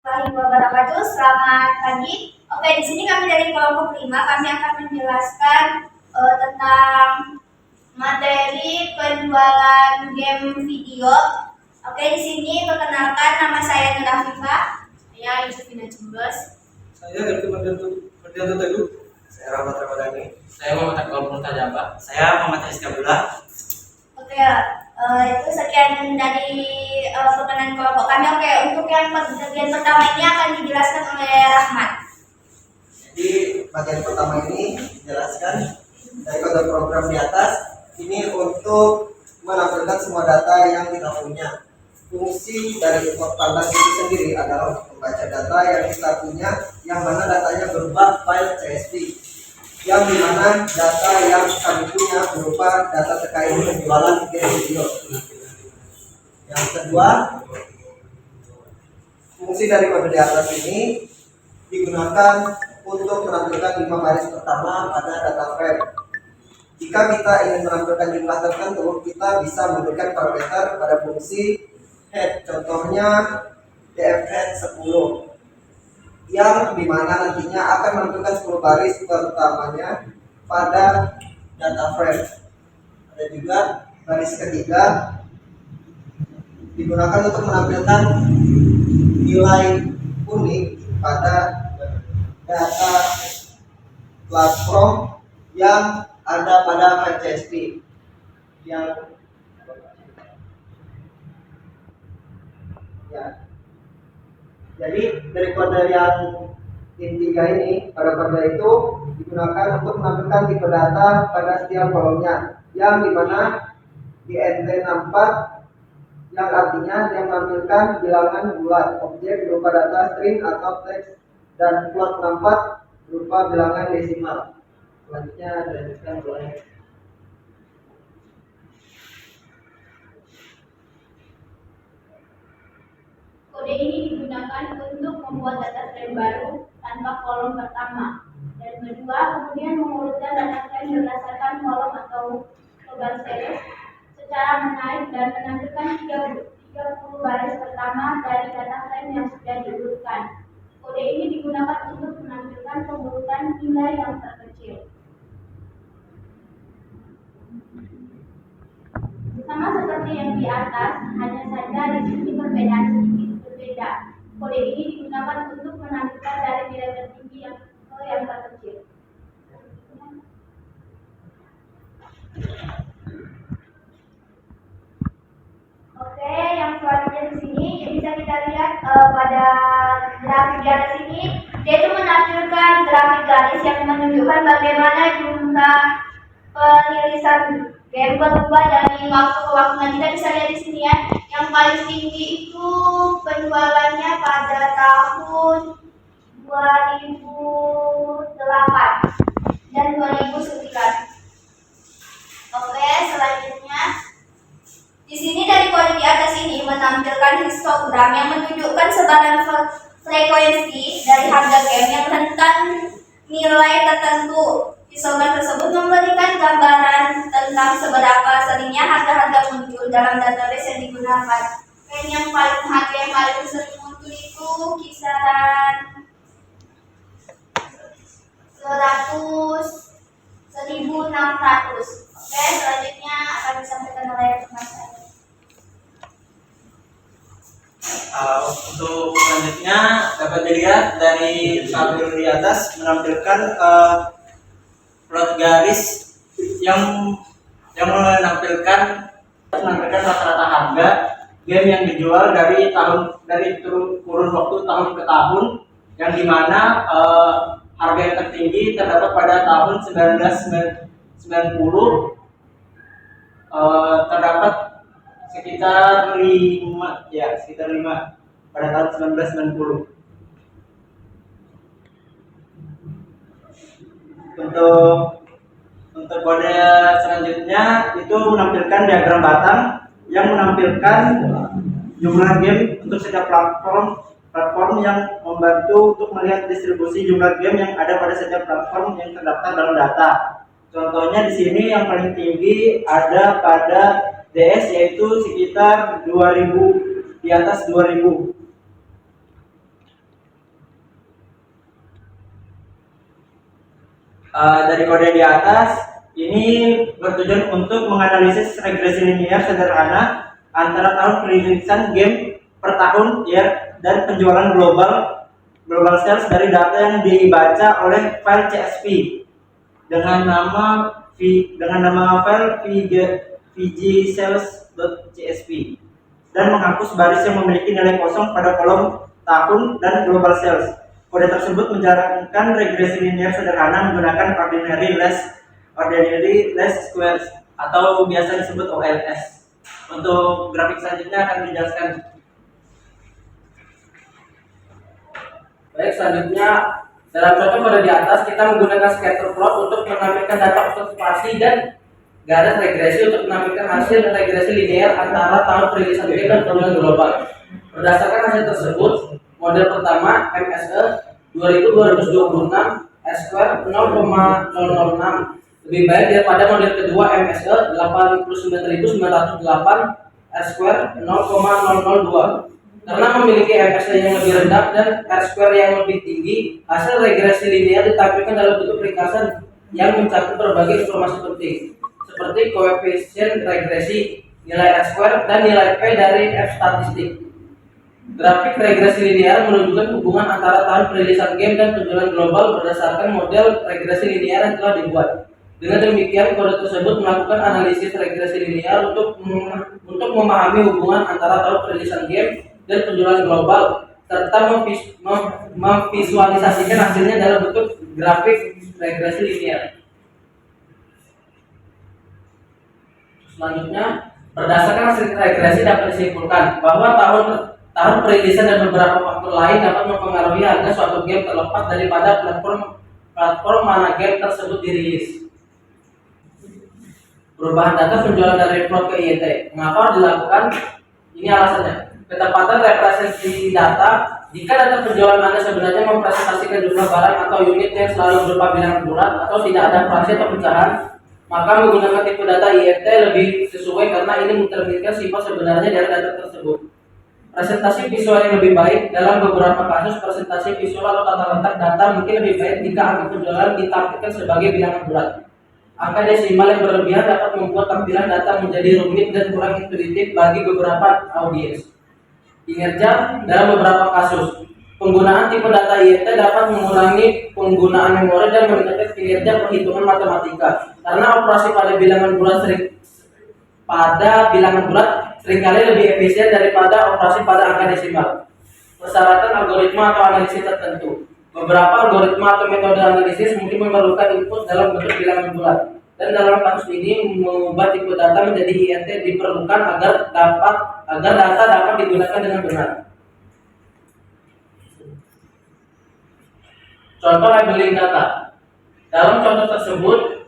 Wabarakatuh. Selamat pagi. Oke, di sini kami dari kelompok 5 kami akan menjelaskan tentang materi penjualan game video. Oke, di sini perkenalkan nama saya Nur Afifah. Saya Yusufina Cumbes. Saya Gartu Mardianto Teguh. Saya Rahmat Ramadhani. Saya Muhammad Akbar Murtajaba. Saya Muhammad Rizka Abdullah. Oke, itu sekian dari perkenalan kelompok kami. Oke, untuk yang bagian pertama ini akan dijelaskan oleh Rahmat. Jadi bagian pertama ini dijelaskan dari kode program di atas. Ini untuk menampilkan semua data yang kita punya. Fungsi dari portal itu sendiri adalah untuk membaca data yang kita punya, yang mana datanya berupa file CSV, yang dimana data yang kami punya berupa data terkait penjualan game video. Yang kedua, fungsi dari kode di atas ini digunakan untuk menampilkan 5 baris pertama pada data frame. Jika kita ingin menampilkan jumlah tertentu, kita bisa memberikan parameter pada fungsi head, contohnya dfhead 10, yang dimana nantinya akan menampilkan 10 baris pertamanya pada data frame. Ada juga baris ketiga digunakan untuk menampilkan nilai unik pada data platform yang ada pada file CSV. Yang ya, jadi dari kode yang intiga ini, pada kode itu digunakan untuk menampilkan tipe data pada setiap kolomnya, yang dimana di NT64 yang artinya yang menampilkan bilangan bulat, objek berupa data string atau teks, dan plot 64 berupa bilangan desimal. Selanjutnya dilanjutkan boleh. Kode ini digunakan untuk membuat data frame baru tanpa kolom pertama, dan kedua kemudian mengurutkan data frame berdasarkan kolom atau lubang series secara menaik dan menampilkan 30 baris pertama dari data frame yang sudah diurutkan. Kode ini digunakan untuk menampilkan pengurutan nilai yang terkecil. Sama seperti yang di atas, hanya saja di sini perbedaan sedikit berbeda. Kode ini digunakan untuk menampilkan dari nilai tertinggi ke yang terkecil. Oke, yang selanjutnya di sini bisa kita lihat pada grafik di atas ini, dia itu menampilkan grafik garis yang menunjukkan bagaimana jumlah penirisan game berubah dari waktu ke waktu. Nah, kita bisa lihat di sini ya, yang paling tinggi itu penjualannya pada tahun 2008 dan 2009. Oke, selanjutnya di sini dari kode di atas ini menampilkan histogram yang menunjukkan sebaran frekuensi dari harga game yang rentan nilai tertentu. Histogram tersebut memberikan gambaran tentang seberapa seringnya harga-harga muncul dalam database yang digunakan. Dan harga yang paling sering muncul itu kisaran 100.600. Oke, selanjutnya akan disampaikan oleh Mas Adi. Untuk selanjutnya dapat dilihat dari tabel di atas menampilkan plot garis yang menampilkan rata-rata harga game yang dijual dari kurun waktu tahun ke tahun, yang dimana harga yang tertinggi terdapat pada tahun 1990, terdapat sekitar 5 pada tahun 1990. Untuk kode selanjutnya itu menampilkan diagram batang yang menampilkan jumlah game untuk setiap platform yang membantu untuk melihat distribusi jumlah game yang ada pada setiap platform yang terdaftar dalam data. Contohnya di sini yang paling tinggi ada pada DS, yaitu sekitar 2000, di atas 2000. dari kode di atas ini bertujuan untuk menganalisis regresi linear sederhana antara tahun perilisan game per tahun ya dan penjualan global sales dari data yang dibaca oleh file CSV dengan nama file vgsales.csv dan menghapus baris yang memiliki nilai kosong pada kolom tahun dan global sales. Kode tersebut menjalankan regresi linear sederhana menggunakan ordinary least squares atau biasa disebut OLS. Untuk grafik selanjutnya akan dijelaskan. Baik, selanjutnya dalam contoh pada di atas kita menggunakan scatter plot untuk menampilkan data observasi dan garis regresi untuk menampilkan hasil regresi linear antara tahun perilisan game dan penjualan global. Berdasarkan hasil tersebut, model pertama MSE 2026 S2 0,006 lebih baik daripada model kedua MSE 89908 S2 0,002. Karena memiliki MSE yang lebih rendah dan R2 yang lebih tinggi, hasil regresi linear ditampilkan dalam bentuk ringkasan yang mencakup berbagai informasi penting seperti koefisien regresi, nilai R2 dan nilai P dari F statistik. Grafik regresi linear menunjukkan hubungan antara tahun perilisan game dan penjualan global berdasarkan model regresi linear yang telah dibuat. Dengan demikian, kode tersebut melakukan analisis regresi linear untuk memahami hubungan antara tahun perilisan game dan penjualan global serta memvisualisasikan hasilnya dalam bentuk grafik regresi linear. Selanjutnya, berdasarkan hasil regresi dapat disimpulkan bahwa tahun perilisan dan beberapa faktor lain dapat mempengaruhi harga suatu game terlepas daripada platform mana game tersebut dirilis. Perubahan data penjualan dari plot ke IET. Mengapa dilakukan? Ini alasannya. Ketepatan representasi data. Jika data penjualan Anda sebenarnya mempresentasikan jumlah barang atau unit yang selalu berupa bilangan bulat atau tidak ada frase atau pecahan, maka menggunakan tipe data IET lebih sesuai karena ini mencerminkan sifat sebenarnya dari data tersebut. Presentasi visual yang lebih baik. Dalam beberapa kasus, presentasi visual atau tata letak data mungkin lebih baik jika angka penjualan ditampilkan sebagai bilangan bulat. Angka desimal yang berlebihan dapat membuat tampilan data menjadi rumit dan kurang intuitif bagi beberapa audiens. Kinerja dalam beberapa kasus, penggunaan tipe data IET dapat mengurangi penggunaan memori dan meningkatkan kinerja perhitungan matematika. Karena operasi pada bilangan bulat seringkali lebih efisien daripada operasi pada angka desimal. Persyaratan algoritma atau analisis tertentu. Beberapa algoritma atau metode analisis mungkin memerlukan input dalam bentuk bilangan bulat. Dan dalam kasus ini mengubah tipe data menjadi IET diperlukan agar data dapat digunakan dengan benar. Contoh labeling data. Dalam contoh tersebut,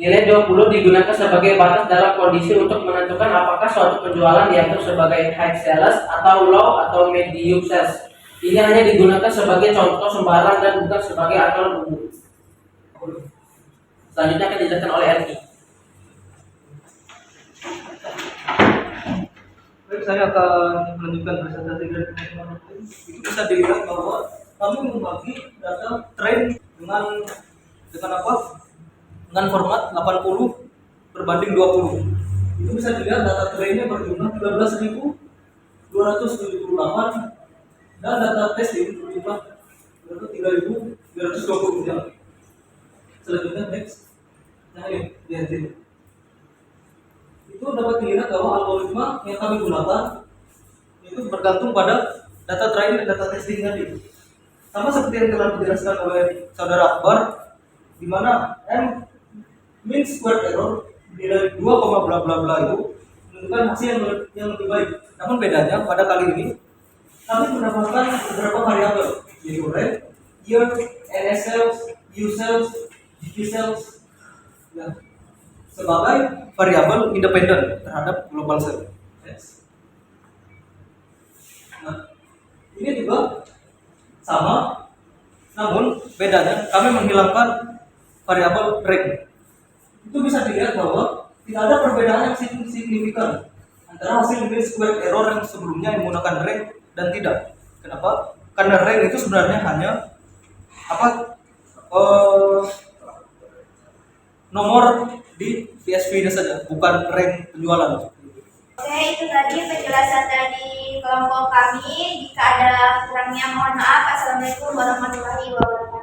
nilai 20 digunakan sebagai batas dalam kondisi untuk menentukan apakah suatu penjualan dianggap sebagai high sales atau low atau medium sales. Ini hanya digunakan sebagai contoh sembarang dan bukan sebagai aturan umum. Selanjutnya akan dijelaskan oleh RI. Baik, saya akan melanjutkan presentasi dari teman-teman. Itu bisa dilihat bahwa kami membagi data trend dengan apa? Dengan format 80 berbanding 20. Itu bisa dilihat data trendnya berjumlah 13.278 dan data testing berjumlah 3.220. Selanjutnya next. Nah ini lihat ini. Itu dapat dilihat bahwa algoritma yang kami gunakan itu bergantung pada data training dan data testing tadi. Sama seperti yang telah dijelaskan oleh saudara Akbar, di mana mean square error nilai 2, bla bla bla itu menunjukkan hasil yang lebih baik. Namun bedanya pada kali ini kami menambahkan beberapa variabel, yaitu rate, year, NS sales, U sales, GP sales, ya, sebagai variabel independen terhadap global sales. Nah, ini juga sama, namun bedanya kami menghilangkan variabel rank. Itu bisa dilihat bahwa tidak ada perbedaan yang signifikan antara hasil mean square error yang sebelumnya yang menggunakan rank dan tidak. Kenapa? Karena rank itu sebenarnya hanya nomor di PSV-nya saja, bukan rank penjualan. Oke, itu tadi penjelasan dari kelompok kami. Jika ada kurangnya mohon maaf. Assalamualaikum warahmatullahi wabarakatuh.